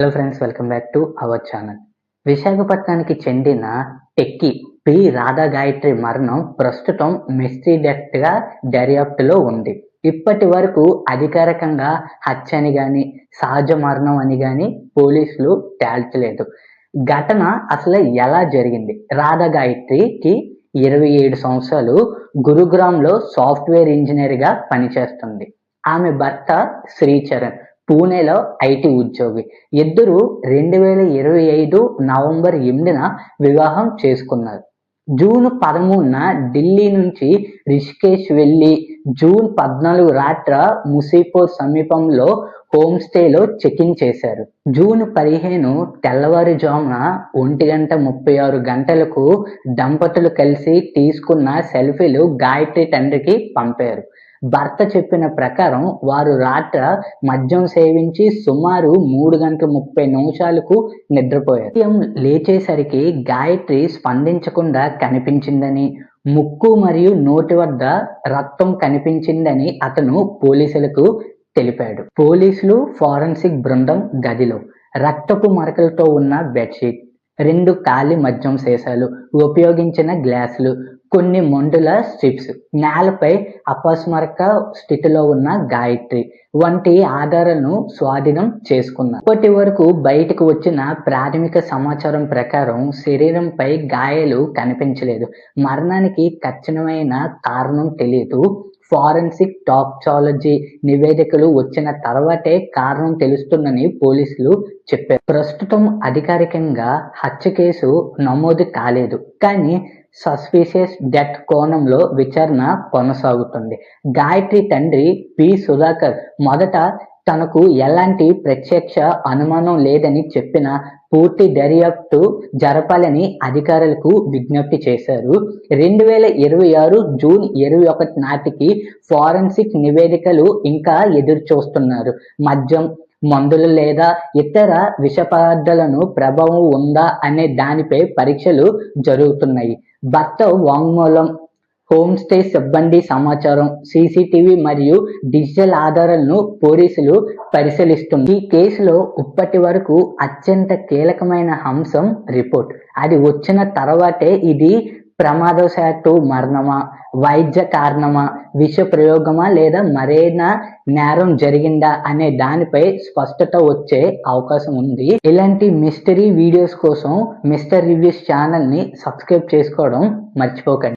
Hello friends, welcome back to our channel. విశాఖపట్నానికి చెందిన techie P Radha Gayatri మరణం ప్రస్తుతం మిస్టరీ డెత్గా దర్యాప్తులో ఉంది. ఇప్పటి వరకు అధికారికంగా హత్య అని కానీ సహజ మరణం అని కానీ పోలీసులు తేల్చలేదు. ఘటన అసలు ఎలా జరిగింది? రాధా గాయత్రికి 27 సంవత్సరాలు, గురుగ్రామ్లో సాఫ్ట్వేర్ ఇంజనీర్గా పనిచేస్తుంది. ఆమె భర్త శ్రీచరణ్ పూణేలో ఐటీ ఉద్యోగి. ఇద్దరు 2025 నవంబర్ 8న వివాహం చేసుకున్నారు. జూన్ 13న ఢిల్లీ నుంచి రిషికేష్ వెళ్లి జూన్ 14 రాత్ర ముసీపూర్ సమీపంలో హోమ్ స్టేలో చెక్-ఇన్ చేశారు. జూన్ 15 తెల్లవారుజామున 1:36 దంపతులు కలిసి తీసుకున్న సెల్ఫీలు గాయత్రి తండ్రికి పంపారు. భర్త చెప్పిన ప్రకారం వారు రాత్ర మద్యం సేవించి సుమారు 3:30 నిద్రపోయారు. ఉదయం లేచేసరికి గాయత్రి స్పందించకుండా కనిపించిందని, ముక్కు మరియు నోటి వద్ద రక్తం కనిపించిందని అతను పోలీసులకు తెలిపాడు. పోలీసులు ఫోరెన్సిక్ బృందం గదిలో రక్తపు మరకలతో ఉన్న బెడ్షీట్, 2 ఖాళీ మద్యం సీసాలు, ఉపయోగించిన గ్లాసులు, కొన్ని మందుల స్ట్రిప్స్, నేలపై అపస్మారక స్థితిలో ఉన్న గాయత్రి వంటి ఆధారాలను స్వాధీనం చేసుకున్నారు. ఇప్పటి వరకు బయటకు వచ్చిన ప్రాథమిక సమాచారం ప్రకారం శరీరంపై గాయాలు కనిపించలేదు. మరణానికి ఖచ్చితమైన కారణం తెలియదు. ఫోరెన్సిక్ టాక్సాలజీ నివేదికలు వచ్చిన తర్వాతే కారణం తెలుస్తుందని పోలీసులు చెప్పారు. ప్రస్తుతం అధికారికంగా హత్య కేసు నమోదు కాలేదు, కానీ సస్పీషియస్ డెత్ కోణంలో విచారణ కొనసాగుతుంది. గాయత్రి తండ్రి పి సుధాకర్ మొదట తనకు ఎలాంటి ప్రత్యక్ష అనుమానం లేదని చెప్పిన పూర్తి దర్యాప్తు జరపాలని అధికారులకు విజ్ఞప్తి చేశారు. 2026 జూన్ 21 నాటికి ఫోరెన్సిక్ నివేదికలు ఇంకా ఎదురు చూస్తున్నారు. మద్యం, మందులు లేదా ఇతర విష పదార్థాలను ప్రభావం ఉందా అనే దానిపై పరీక్షలు జరుగుతున్నాయి. భర్త వాంగ్మూలం, హోమ్ స్టే సిబ్బంది సమాచారం, సీసీటీవీ మరియు డిజిటల్ ఆధారాలను పోలీసులు పరిశీలిస్తున్నారు. ఈ కేసులో ఇప్పటి వరకు అత్యంత కీలకమైన అంశం రిపోర్ట్. అది వచ్చిన తర్వాతే ఇది ప్రమాదవశాత్తు మరణమా, వైద్య కారణమా, విష ప్రయోగమా లేదా మరేనా నేరం జరిగిందా అనే దానిపై స్పష్టత వచ్చే అవకాశం ఉంది. ఇలాంటి మిస్టరీ వీడియోస్ కోసం మిస్టర్ రివ్యూస్ ఛానల్ని సబ్స్క్రైబ్ చేసుకోవడం మర్చిపోకండి.